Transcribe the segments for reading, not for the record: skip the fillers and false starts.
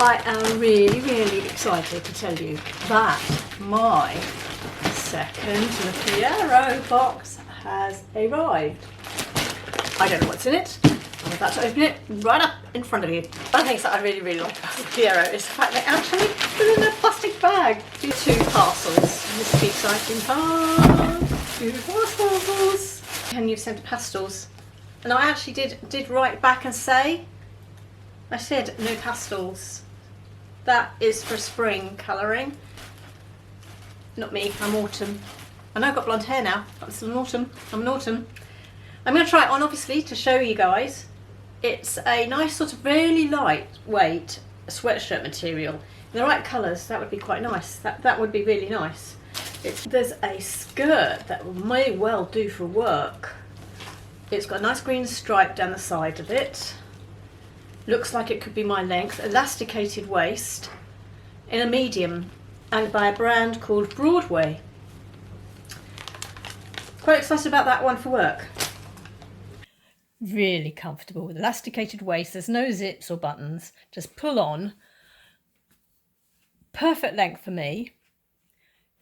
I am really, really excited to tell you that my second Lookiero box has arrived. I don't know what's in it. I'm about to open it right up in front of you. One of the things that I really, really like about Lookiero is the fact they actually put in a plastic bag. Do 2 parcels. This is the exciting part. 2 parcels. And you've sent pastels. And I actually did write back and say, I said no pastels. That is for spring colouring. Not me, I'm autumn. I know I've got blonde hair now, but I'm still an autumn. I'm an autumn. I'm going to try it on obviously to show you guys. It's a nice sort of really lightweight sweatshirt material. In the right colours, that would be quite nice. That would be really nice. There's a skirt that may well do for work. It's got a nice green stripe down the side of it. Looks like it could be my length. Elasticated waist in a medium and by a brand called Broadway. Quite excited about that one for work. Really comfortable with elasticated waist. There's no zips or buttons. Just pull on. Perfect length for me.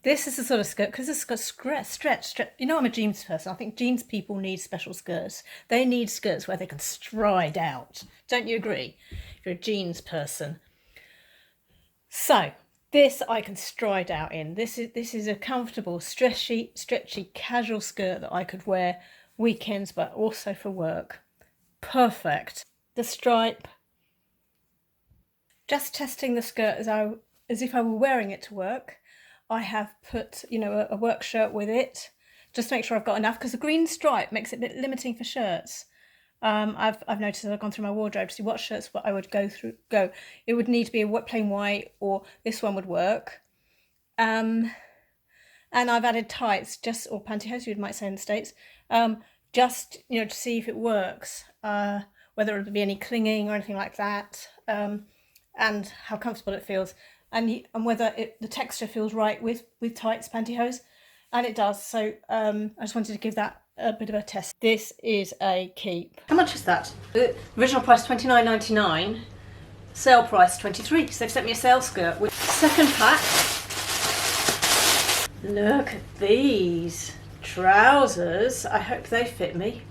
This is the sort of skirt, because it's got stretch. You know, I'm a jeans person. I think jeans people need special skirts. They need skirts where they can stride out. Don't you agree? If you're a jeans person. So, this I can stride out in. This is a comfortable, stretchy, casual skirt that I could wear weekends, but also for work. Perfect. The stripe. Just testing the skirt as if I were wearing it to work. I have put, you know, a work shirt with it, just to make sure I've got enough, because the green stripe makes it a bit limiting for shirts. I've noticed that I've gone through my wardrobe to see what shirts I would go. It would need to be a plain white, or this one would work. And I've added tights, or pantyhose, you might say in the States, just, you know, to see if it works, whether it would be any clinging or anything like that, and how comfortable it feels. And whether the texture feels right with tights, pantyhose, and it does. So I just wanted to give that a bit of a test. This is a keep. How much is that? The original price £29.99, sale price £23, because they've sent me a sale skirt with second pack. Look at these trousers. I hope they fit me.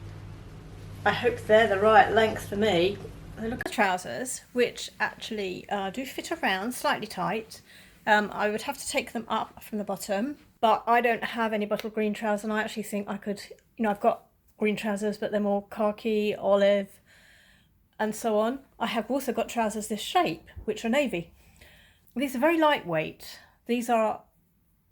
I hope they're the right length for me. Look at the trousers, which actually do fit around, slightly tight. I would have to take them up from the bottom, but I don't have any bottle green trousers, and I actually think I could, you know, I've got green trousers, but they're more khaki, olive, and so on. I have also got trousers this shape, which are navy. These are very lightweight. These are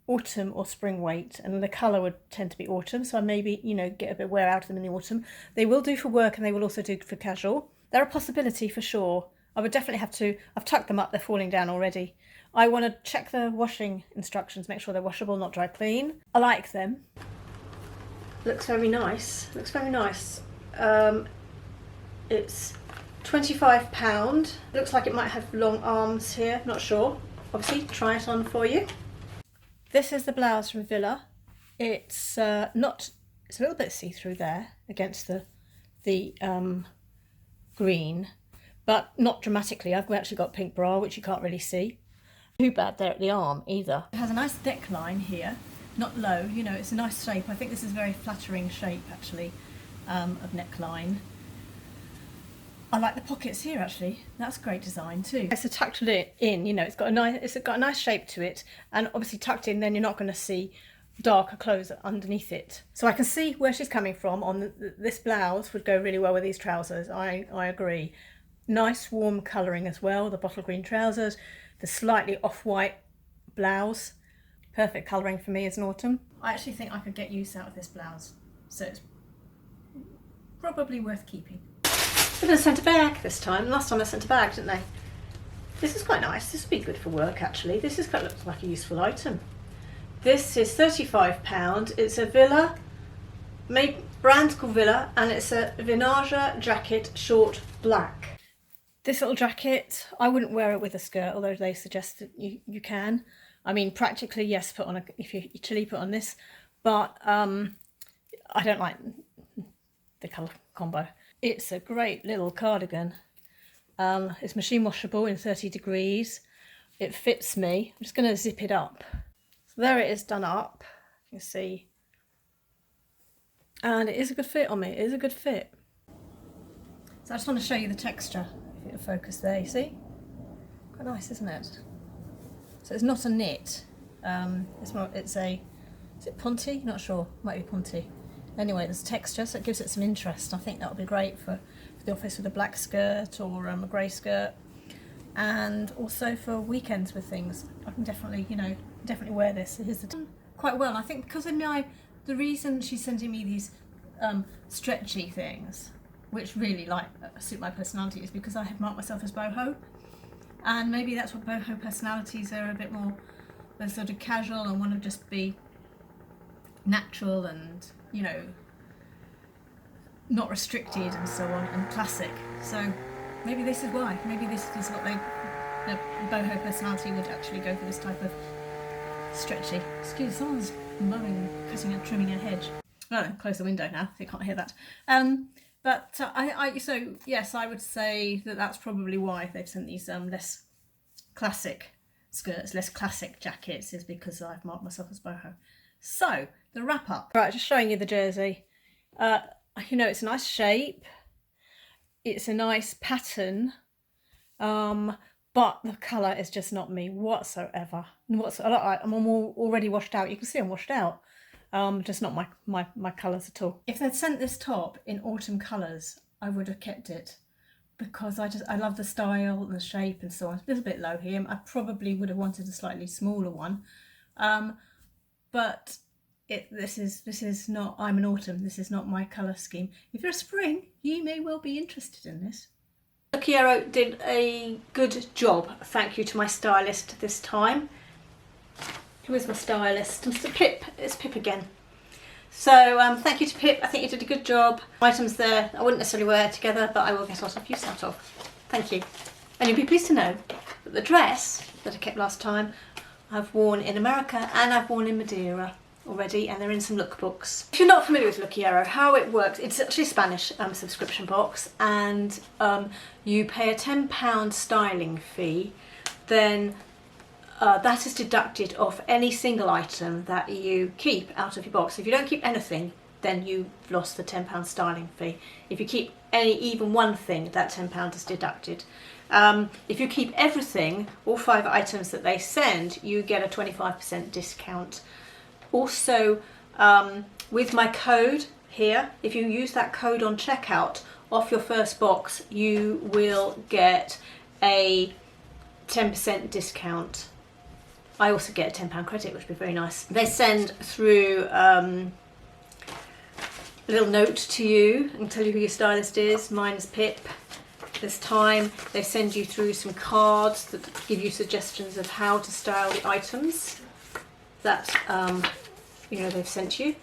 autumn or spring weight, and the colour would tend to be autumn, so I maybe, you know, get a bit wear out of them in the autumn. They will do for work, and they will also do for casual. They're a possibility for sure. I would definitely have to, I've tucked them up, they're falling down already. I want to check the washing instructions, make sure they're washable, not dry clean. I like them. Looks very nice, looks very nice. It's £25. Looks like it might have long arms here, not sure. Obviously, try it on for you. This is the blouse from Villa. It's it's a little bit see-through there against the green, but not dramatically. I've actually got pink bra, which you can't really see. Too bad there at the arm either. It has a nice neckline here, not low, you know, it's a nice shape. I think this is a very flattering shape actually, of neckline. I like the pockets here actually. That's great design too. It's a tucked it in, you know, it's got a nice shape to it, and obviously tucked in, then you're not going to see darker clothes underneath it. So I can see where she's coming from. On this blouse would go really well with these trousers. I agree. Nice warm colouring as well. The bottle green trousers, the slightly off-white blouse. Perfect colouring for me as an autumn. I actually think I could get use out of this blouse, so it's probably worth keeping. They're going to send a bag this time. Last time I sent a bag, didn't they? This is quite nice. This would be good for work actually. This looks like a useful item. This is £35. It's a Villa, brand called Villa, and it's a Vinage jacket, short black. This little jacket, I wouldn't wear it with a skirt, although they suggest that you can. I mean, practically, yes, if you're chilly, put on this, but I don't like the colour combo. It's a great little cardigan. It's machine washable in 30 degrees. It fits me. I'm just going to zip it up. So there it is done up. You can see. And it is a good fit on me. It is a good fit. So I just want to show you the texture. If it'll focus there, you see? Quite nice, isn't it? So it's not a knit. It's a, is it Ponte? Not sure. Might be Ponte. Anyway, there's texture, so it gives it some interest. I think that would be great for the office with a black skirt or a grey skirt, and also for weekends with things. I can definitely, definitely wear this. Here's the quite well. I think because of the reason she's sending me these stretchy things, which really suit my personality, is because I have marked myself as boho, and maybe that's what boho personalities are, a bit more. They're sort of casual and want to just be natural and, not restricted and so on, and classic. So maybe this is why. Maybe this is what the boho personality would actually go for, this type of stretchy. Excuse, someone's mowing, cutting and trimming a hedge. Oh, close the window now, so you can't hear that. So yes, I would say that that's probably why they've sent these less classic skirts, less classic jackets, is because I've marked myself as boho. So the wrap up. Right, just showing you the jersey. It's a nice shape. It's a nice pattern, but the colour is just not me whatsoever. I'm already washed out. You can see I'm washed out. Just not my colours at all. If they'd sent this top in autumn colours, I would have kept it, because I love the style and the shape and so on. It's a little bit low here. I probably would have wanted a slightly smaller one, but this is not. I'm an autumn. This is not my colour scheme. If you're a spring, you may well be interested in this. Lookiero did a good job. Thank you to my stylist this time. Who is my stylist? Mr. Pip. It's Pip again. So thank you to Pip. I think you did a good job. Items there I wouldn't necessarily wear together, but I will get a lot of use out of. Thank you. And you'll be pleased to know that the dress that I kept last time I've worn in America and I've worn in Madeira already, and they're in some lookbooks. If you're not familiar with Lookiero, how it works, it's actually a Spanish subscription box, and you pay a £10 styling fee. Then that is deducted off any single item that you keep out of your box. If you don't keep anything, then you've lost the £10 styling fee. If you keep even one thing, that £10 is deducted. If you keep everything, all 5 items that they send, you get a 25% discount. Also, with my code here, if you use that code on checkout, off your first box, you will get a 10% discount. I also get a £10 credit, which would be very nice. They send through a little note to you and tell you who your stylist is. Mine is Pip. This time they send you through some cards that give you suggestions of how to style the items that they've sent you,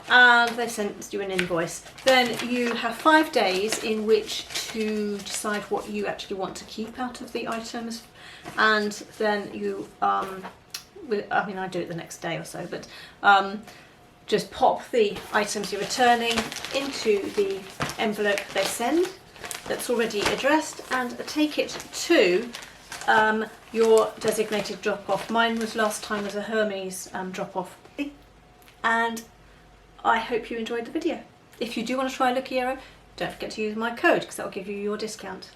and they've sent you an invoice. Then you have 5 days in which to decide what you actually want to keep out of the items, and then you I do it the next day or so, but just pop the items you're returning into the envelope they send that's already addressed, and take it to your designated drop-off. Mine was last time as a Hermes drop-off, and I hope you enjoyed the video. If you do want to try Lookiero, don't forget to use my code, because that will give you your discount.